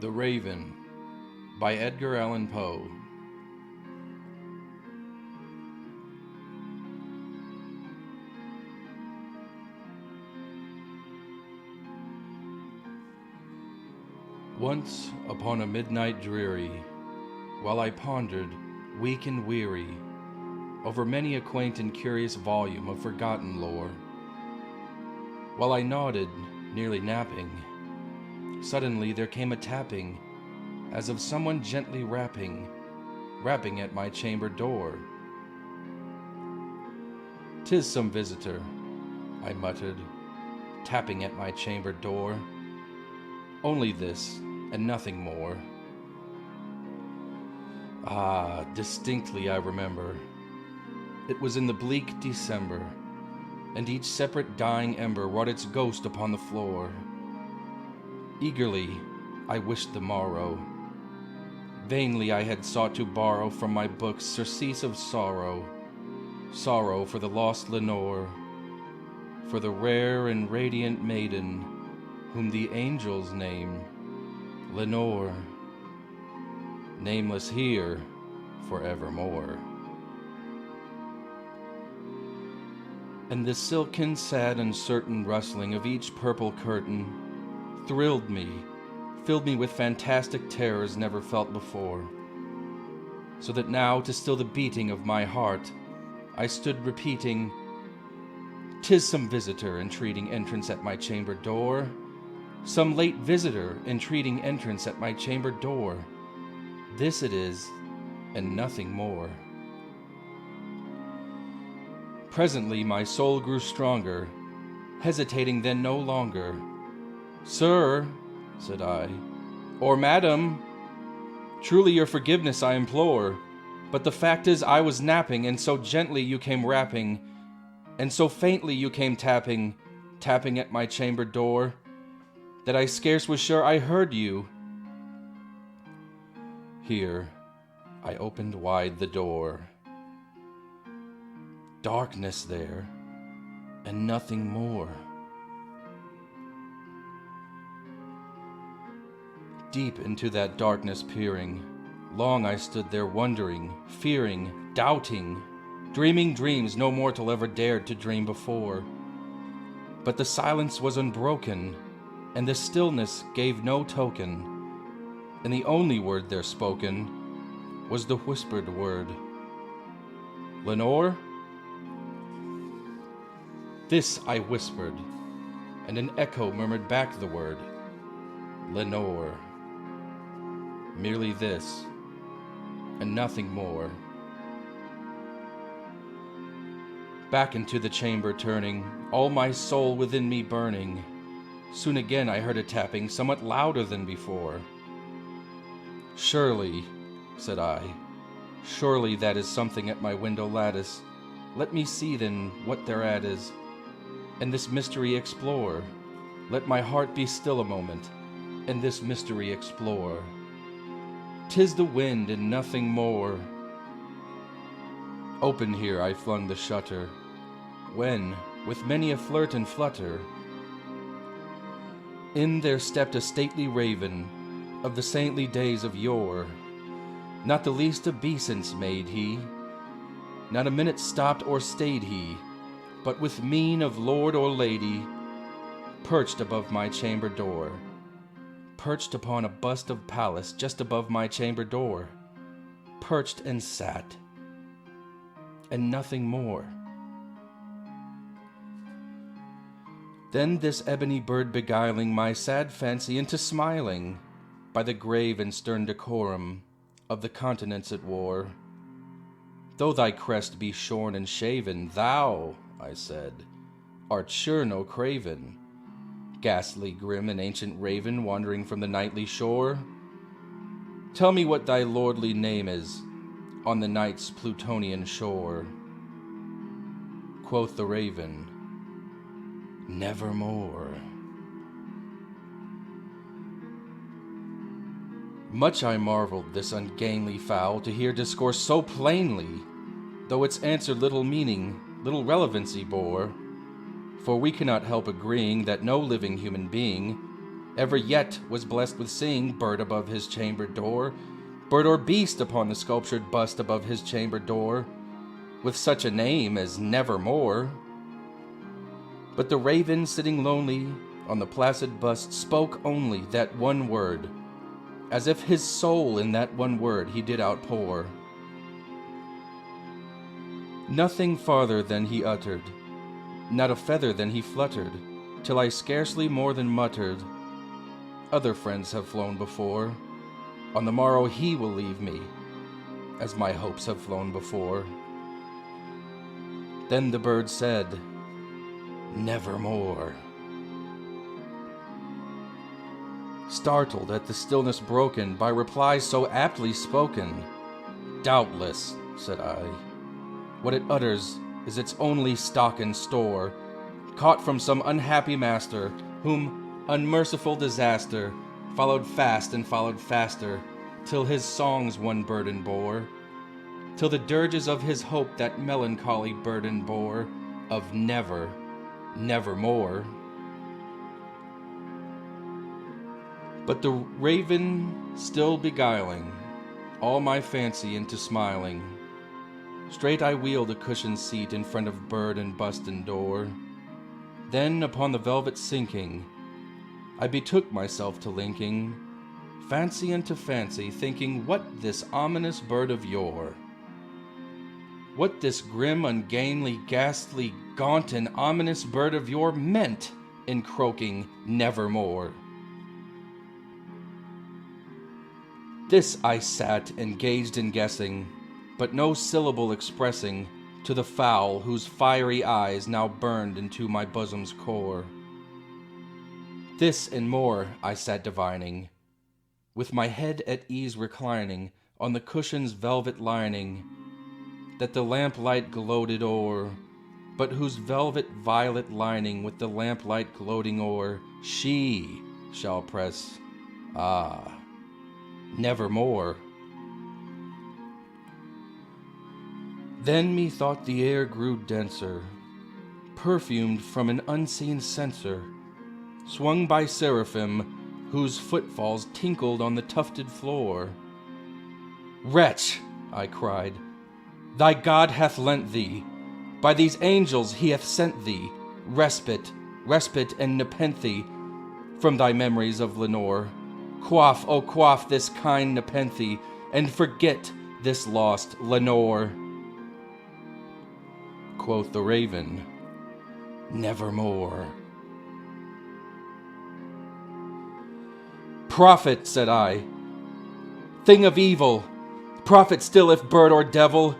The Raven by Edgar Allan Poe. Once upon a midnight dreary, while I pondered, weak and weary, over many a quaint and curious volume of forgotten lore, while I nodded, nearly napping, suddenly there came a tapping, as of someone gently rapping at my chamber door. "'Tis some visitor," I muttered, tapping at my chamber door. "Only this, and nothing more." Ah, distinctly I remember. It was in the bleak December, and each separate dying ember wrought its ghost upon the floor. Eagerly I wished the morrow. Vainly I had sought to borrow from my books surcease of sorrow, sorrow for the lost Lenore, for the rare and radiant maiden whom the angels name Lenore, nameless here forevermore. And the silken, sad, uncertain rustling of each purple curtain thrilled me, filled me with fantastic terrors never felt before, so that now, to still the beating of my heart, I stood repeating, "'Tis some visitor entreating entrance at my chamber door, some late visitor entreating entrance at my chamber door. This it is, and nothing more." Presently my soul grew stronger, hesitating then no longer. "Sir," said I, "or madam, truly your forgiveness I implore, but the fact is I was napping, and so gently you came rapping, and so faintly you came tapping at my chamber door, that I scarce was sure I heard you." Here I opened wide the door. Darkness there, and nothing more. Deep into that darkness peering, long I stood there wondering, fearing, doubting, dreaming dreams no mortal ever dared to dream before. But the silence was unbroken, and the stillness gave no token, and the only word there spoken was the whispered word, "Lenore?" This I whispered, and an echo murmured back the word, "Lenore." Merely this, and nothing more. Back into the chamber turning, all my soul within me burning, soon again I heard a tapping somewhat louder than before. "Surely," said I, "surely that is something at my window lattice. Let me see then what thereat is, and this mystery explore. Let my heart be still a moment, and this mystery explore. 'Tis the wind and nothing more." Open here I flung the shutter, when, with many a flirt and flutter, in there stepped a stately raven of the saintly days of yore. Not the least obeisance made he, not a minute stopped or stayed he, but with mien of lord or lady, perched above my chamber door, perched upon a bust of Pallas just above my chamber door, perched and sat, and nothing more. Then this ebony bird beguiling my sad fancy into smiling, by the grave and stern decorum of the countenance it wore. "Though thy crest be shorn and shaven, thou," I said, "art sure no craven, ghastly, grim, and ancient raven wandering from the nightly shore. Tell me what thy lordly name is on the night's Plutonian shore." Quoth the raven, "Nevermore." Much I marveled this ungainly fowl to hear discourse so plainly, though its answer little meaning, little relevancy bore. For we cannot help agreeing that no living human being ever yet was blessed with seeing bird above his chamber door, bird or beast upon the sculptured bust above his chamber door, with such a name as Nevermore. But the raven sitting lonely on the placid bust spoke only that one word, as if his soul in that one word he did outpour. Nothing farther than he uttered, not a feather than he fluttered, till I scarcely more than muttered, other friends have flown before, on the morrow he will leave me, as my hopes have flown before. Then the bird said, Nevermore. Startled at the stillness broken by replies so aptly spoken, Doubtless, said I, what it utters is its only stock and store, caught from some unhappy master, whom unmerciful disaster followed fast and followed faster, till his songs one burden bore, till the dirges of his hope that melancholy burden bore, of never, nevermore. But the raven still beguiling all my fancy into smiling, straight I wheeled a cushioned seat in front of bird and bust and door. Then upon the velvet sinking, I betook myself to linking fancy into fancy, thinking what this ominous bird of yore, what this grim, ungainly, ghastly, gaunt, and ominous bird of yore meant in croaking nevermore. This I sat engaged in guessing, but no syllable expressing to the fowl whose fiery eyes now burned into my bosom's core. This and more I sat divining, with my head at ease reclining on the cushion's velvet lining, that the lamplight gloated o'er, but whose velvet violet lining with the lamplight gloating o'er she shall press, nevermore. Then methought the air grew denser, perfumed from an unseen censer, swung by seraphim, whose footfalls tinkled on the tufted floor. Wretch, I cried, thy God hath lent thee, by these angels he hath sent thee, respite and nepenthe from thy memories of Lenore. Quaff, oh quaff this kind nepenthe, and forget this lost Lenore. Quoth the raven, Nevermore. Prophet, said I, thing of evil, prophet still if bird or devil,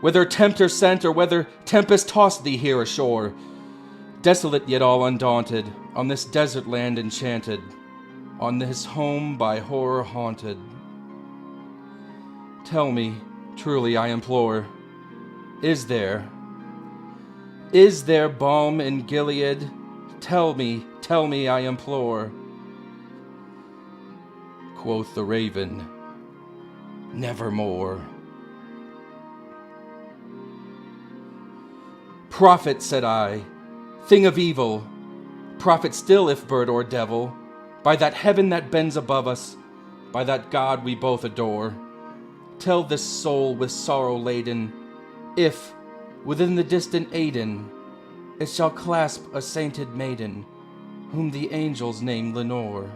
whether tempter sent or whether tempest tossed thee here ashore, desolate yet all undaunted, on this desert land enchanted, on this home by horror haunted. Tell me, truly I implore, is there balm in Gilead? Tell me, I implore. Quoth the raven, Nevermore. Prophet, said I, thing of evil, prophet still if bird or devil, by that heaven that bends above us, by that God we both adore, tell this soul with sorrow laden, if, within the distant Aidenn, it shall clasp a sainted maiden, whom the angels name Lenore.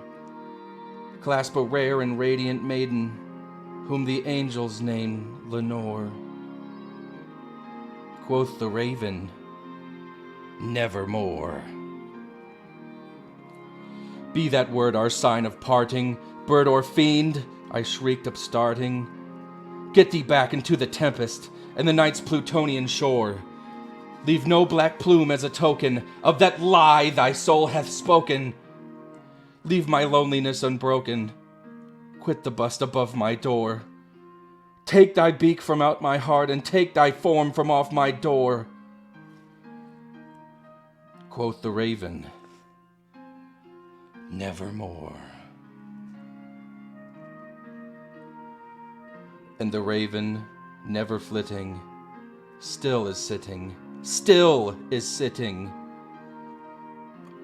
Clasp a rare and radiant maiden, whom the angels name Lenore. Quoth the raven, Nevermore. Be that word our sign of parting, bird or fiend, I shrieked upstarting. Get thee back into the tempest and the night's Plutonian shore. Leave no black plume as a token of that lie thy soul hath spoken. Leave my loneliness unbroken. Quit the bust above my door. Take thy beak from out my heart and take thy form from off my door. Quoth the raven, Nevermore. And the raven, never flitting, still is sitting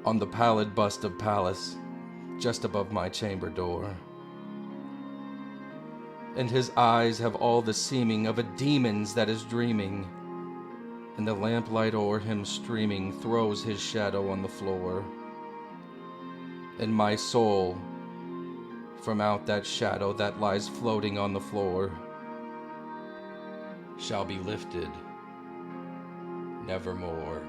on the pallid bust of Pallas, just above my chamber door. And his eyes have all the seeming of a demon's that is dreaming, and the lamplight o'er him streaming throws his shadow on the floor. And my soul, from out that shadow that lies floating on the floor, shall be lifted nevermore.